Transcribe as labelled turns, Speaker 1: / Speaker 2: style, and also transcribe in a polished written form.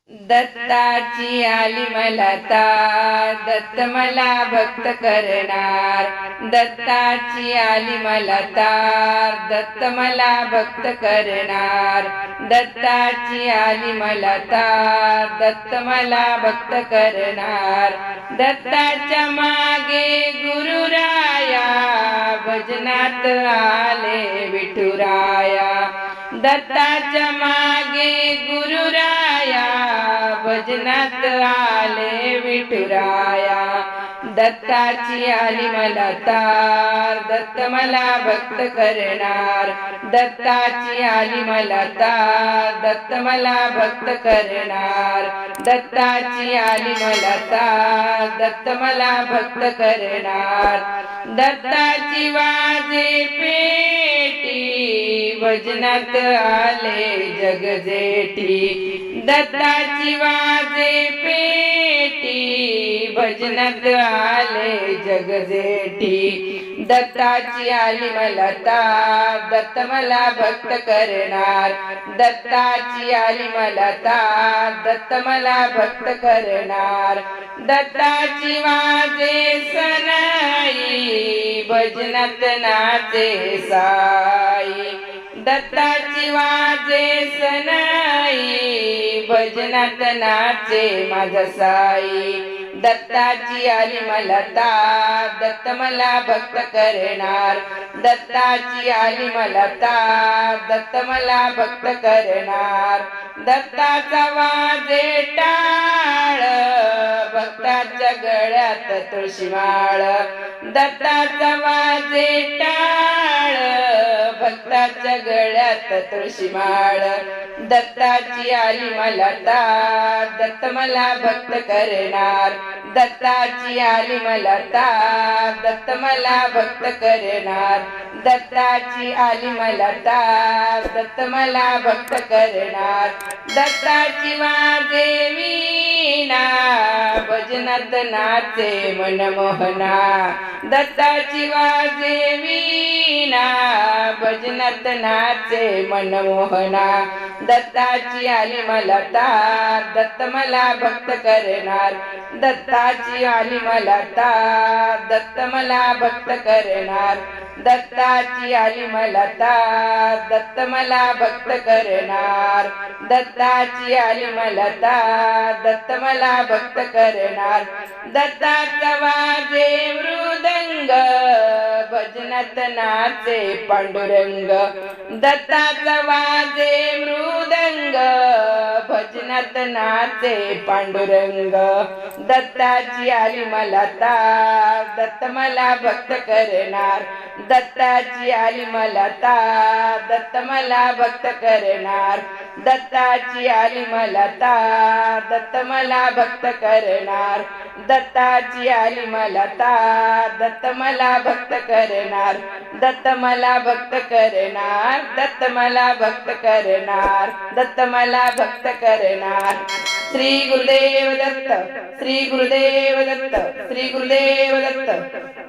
Speaker 1: दत्ताची आली मला तार, दत्त मला भक्त करणार. दत्ताची आली मला तार, दत्त मला भक्त करणार. दत्ताची आली मला तार, दत्त मला भक्त करणार. दत्ताच्या मागे गुरुराया, भजनात आले विठुराया. दत्ताच्या मागे गुरुराया, भजनात आले विठुराया. दत्ताची आली मला तार, दत्त मला भक्त करणार. दत्ताची आली मला तार, दत्त मला भक्त करणार. दत्ताची आली मला तार, दत्त मला भक्त करणार. दत्ताची वाजे पेटी, भजनात आले जगजेठी. दत्ताची वाजे पेटी, भजनात आले जगजेठी. दत्ताची आली मला तार, दत्त मला भक्त करणार. दत्ताची आली मला तार, दत्त मला भक्त करणार. दत्ताची वाजे सनाई, भजनात नाचे साई. दत्ताची वाजे सनाई, भजनात नाचे माझा साई. दत्ताची आली मला तार, दत्त मला भक्त करणार. दत्ताची आली मला तार, दत्त मला भक्त करणार. दत्ताचा वाजे टाळ, भक्ताच्या गळ्यात तुळशी माळ. दत्ताचा वाजे टाळ, भक्ताच्या गळ्यात तुळशी माळ. दत्ताची आली मला तार, दत्त मला भक्त करणार. दत्ताची आली मला तार, दत्त मला भक्त करणार. दत्ताची आली मला तार, दत्त मला भक्त करणार. दत्ताची वाजे वीणा, भजनात नाचे मनमोहना. दत्ताची वाजे वीणा, भजनात नाचे मनमोहना. दत्ताची आली मला तार, दत्त मला भक्त करणार. दत्ताची आली मला तार, दत्त मला भक्त करणार. दत्ताची आली मला तार, दत्त मला भक्त करणार. दत्ताची आली मला तार, दत्त मला भक्त करणार. दत्ताचा वाजे मृदंग, भजनात नाचे पांडुरंग. दत्ताचा वाजे मृदंग, भजनात नाचे पांडुरंग. दत्ताची आली मला तार, दत्त मला भक्त करणार. दत्ताची आली मला तार, दत्त मला भक्त करणार. दत्ताची आली मला तार, दत्त मला भक्त करणार. दत्ताची आली मला तार, दत्त मला भक्त करणार. दत्त मला भक्त करणार, दत्त मला भक्त करणार. दत्त मला भक्त करणार. श्री गुरुदेव दत्त, श्री गुरुदेव दत्त, श्री गुरुदेव दत्त.